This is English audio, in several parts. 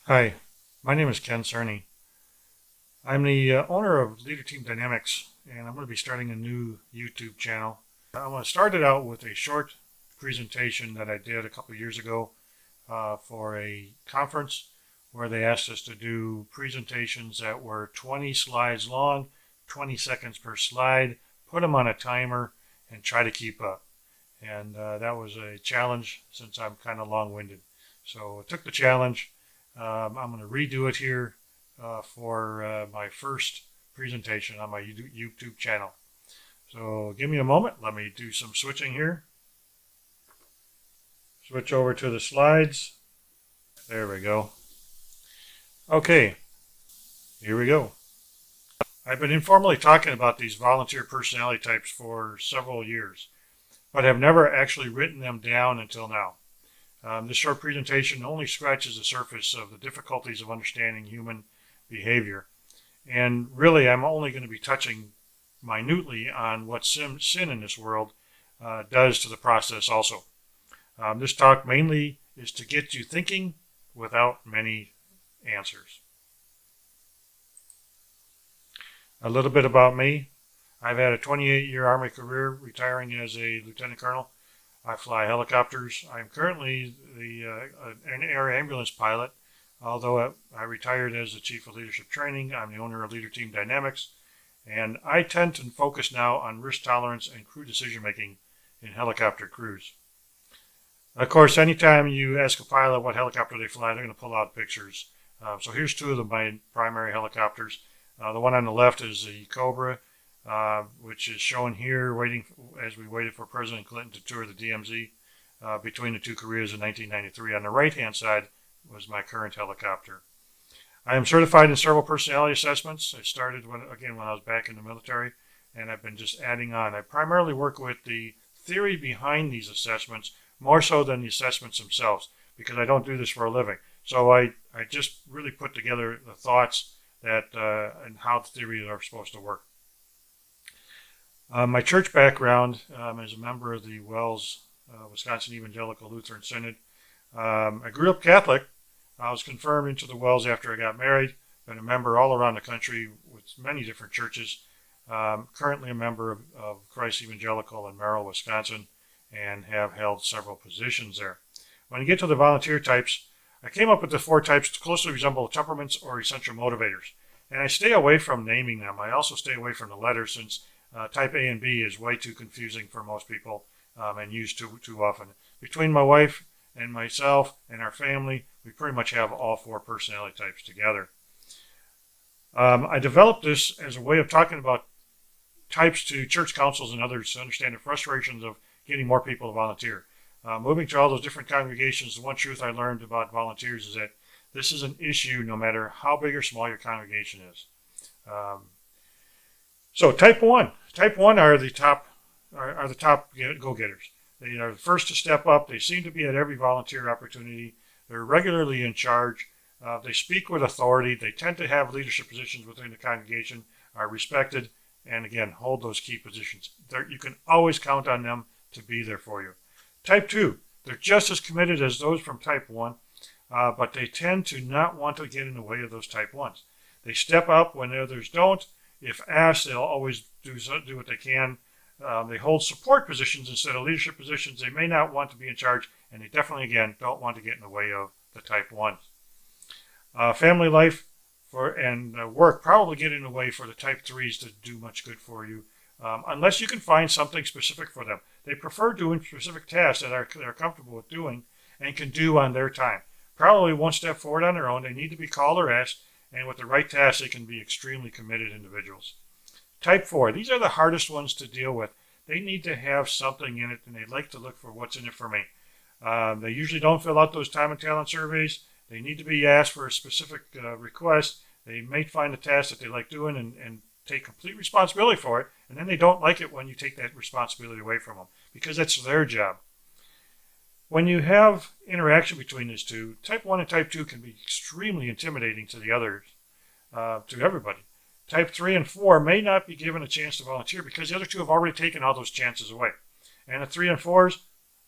Hi, my name is Ken Cerny. I'm the owner of Leader Team Dynamics, and I'm going to be starting a new YouTube channel. I'm going to start it out with a short presentation that I did a couple of years ago for a conference where they asked us to do presentations that were 20 slides long, 20 seconds per slide, put them on a timer, and try to keep up. And that was a challenge since I'm kind of long-winded. So I took the challenge. I'm going to redo it here for my first presentation on my YouTube channel. So give me a moment. Let me do some switching here. Switch over to the slides. There we go. Okay, here we go. I've been informally talking about these volunteer personality types for several years, but have never actually written them down until now. This short presentation only scratches the surface of the difficulties of understanding human behavior. And really, I'm only going to be touching minutely on what sin in this world does to the process also. This talk mainly is to get you thinking without many answers. A little bit about me. I've had a 28-year Army career, retiring as a lieutenant colonel. I fly helicopters. I'm currently an air ambulance pilot. Although I retired as the Chief of Leadership Training, I'm the owner of Leader Team Dynamics, and I tend to focus now on risk tolerance and crew decision making in helicopter crews. Of course, anytime you ask a pilot what helicopter they fly, they're going to pull out pictures. So here's two of my primary helicopters. The one on the left is the Cobra, which is shown here as we waited for President Clinton to tour the DMZ between the two Koreas in 1993. On the right-hand side was my current helicopter. I am certified in several personality assessments. I started when I was back in the military, and I've been just adding on. I primarily work with the theory behind these assessments more so than the assessments themselves, because I don't do this for a living. So I just really put together the thoughts that and how the theories are supposed to work. My church background as a member of the Wells, Wisconsin Evangelical Lutheran Synod. I grew up Catholic. I was confirmed into the Wells after I got married. Been a member all around the country with many different churches. Currently a member of Christ Evangelical in Merrill, Wisconsin, and have held several positions there. When you get to the volunteer types, I came up with the 4 types to closely resemble temperaments or essential motivators. And I stay away from naming them. I also stay away from the letters since type A and B is way too confusing for most people and used too often. Between my wife and myself and our family, we pretty much have all 4 personality types together. I developed this as a way of talking about types to church councils and others to understand the frustrations of getting more people to volunteer. Moving to all those different congregations, the one truth I learned about volunteers is that this is an issue no matter how big or small your congregation is. So type 1. Type 1 are the top go-getters. They are the first to step up. They seem to be at every volunteer opportunity. They're regularly in charge. They speak with authority. They tend to have leadership positions within the congregation, are respected, and again, hold those key positions. You can always count on them to be there for you. Type 2, they're just as committed as those from type 1, but they tend to not want to get in the way of those type 1s. They step up when others don't. If asked, they'll always do what they can. They hold support positions instead of leadership positions. They may not want to be in charge, and they definitely, again, don't want to get in the way of the type 1s. Family life and work probably get in the way for the type 3s to do much good for you, unless you can find something specific for them. They prefer doing specific tasks that they're comfortable with doing and can do on their time. Probably one step forward on their own. They need to be called or asked, and with the right tasks, they can be extremely committed individuals. Type 4, these are the hardest ones to deal with. They need to have something in it, and they like to look for what's in it for me. They usually don't fill out those time and talent surveys. They need to be asked for a specific request. They may find a task that they like doing and take complete responsibility for it, and then they don't like it when you take that responsibility away from them, because that's their job. When you have interaction between these two, type 1 and type 2 can be extremely intimidating to the others, to everybody. Type 3 and 4 may not be given a chance to volunteer because the other two have already taken all those chances away. And the 3 and 4s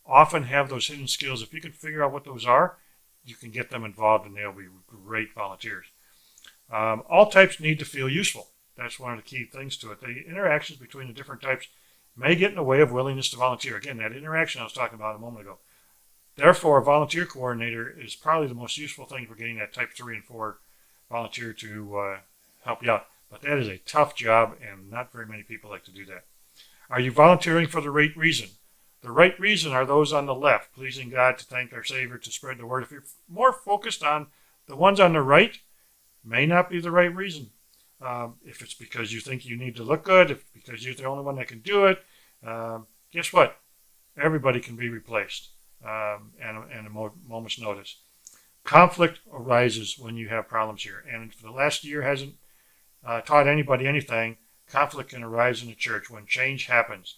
often have those hidden skills. If you can figure out what those are, you can get them involved and they'll be great volunteers. All types need to feel useful. That's one of the key things to it. The interactions between the different types may get in the way of willingness to volunteer. Again, that interaction I was talking about a moment ago. Therefore, a volunteer coordinator is probably the most useful thing for getting that type 3 and 4 volunteer to help you out. But that is a tough job, and not very many people like to do that. Are you volunteering for the right reason? The right reason are those on the left, pleasing God, to thank our Savior, to spread the word. If you're more focused on the ones on the right, may not be the right reason. If it's because you think you need to look good, if it's because you're the only one that can do it, guess what? Everybody can be replaced and a moment's notice. Conflict arises when you have problems here. And if the last year hasn't taught anybody anything, conflict can arise in the church when change happens.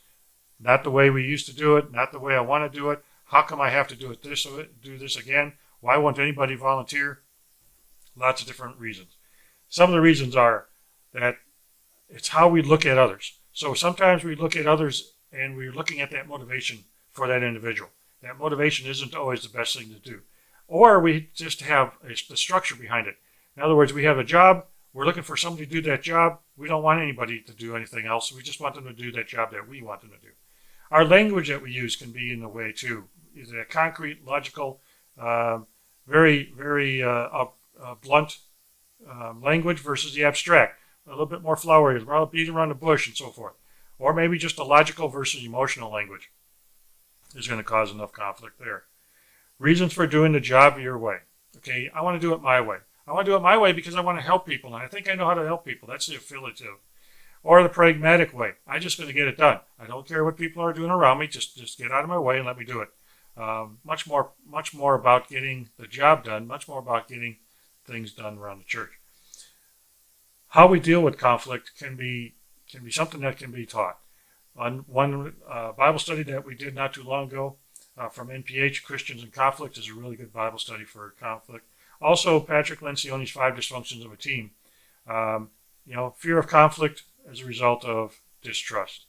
Not the way we used to do it, not the way I want to do it. How come I have to do this again? Why won't anybody volunteer? Lots of different reasons. Some of the reasons are that it's how we look at others. So sometimes we look at others and we're looking at that motivation for that individual. That motivation isn't always the best thing to do. Or we just have the structure behind it. In other words, we have a job. We're looking for somebody to do that job. We don't want anybody to do anything else. We just want them to do that job that we want them to do. Our language that we use can be in the way too. Either a concrete, logical, very, very blunt language versus the abstract. A little bit more flowery, beat around the bush and so forth. Or maybe just a logical versus emotional language is going to cause enough conflict there. Reasons for doing the job your way. Okay, I want to do it my way. I want to do it my way because I want to help people, and I think I know how to help people. That's the affiliative. Or the pragmatic way. I'm just going to get it done. I don't care what people are doing around me. Just get out of my way and let me do it. Much more about getting the job done. Much more about getting things done around the church. How we deal with conflict can be something that can be taught. On one Bible study that we did not too long ago from NPH, Christians in Conflict, is a really good Bible study for conflict. Also, Patrick Lencioni's 5 Dysfunctions of a Team. Fear of conflict as a result of distrust.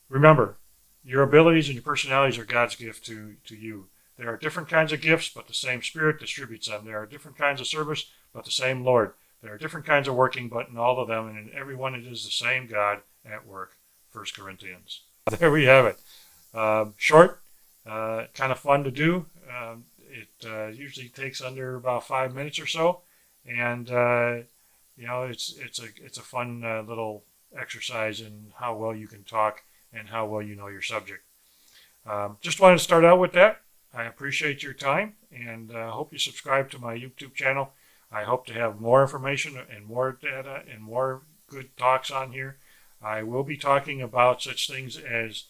Remember, your abilities and your personalities are God's gift to you. There are different kinds of gifts, but the same Spirit distributes them. There are different kinds of service, but the same Lord. There are different kinds of working, but in all of them, and in every one, it is the same God at work. 1 Corinthians. There we have it. Short, kind of fun to do. It usually takes under about 5 minutes or so, and it's a fun little exercise in how well you can talk and how well you know your subject. Just wanted to start out with that. I appreciate your time, and hope you subscribe to my YouTube channel. I hope to have more information and more data and more good talks on here. I will be talking about such things as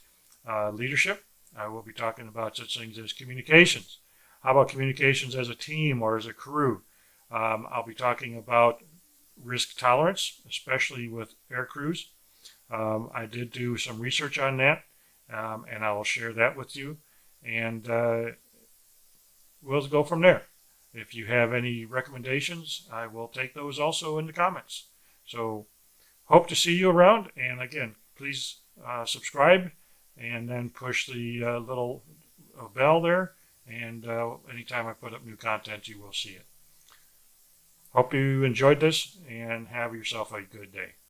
leadership. I will be talking about such things as communications. How about communications as a team or as a crew? I'll be talking about risk tolerance, especially with air crews. I did do some research on that, and I will share that with you. And we'll go from there. If you have any recommendations, I will take those also in the comments. So hope to see you around. And again, please subscribe and then push the little bell there. And anytime I put up new content, you will see it. Hope you enjoyed this and have yourself a good day.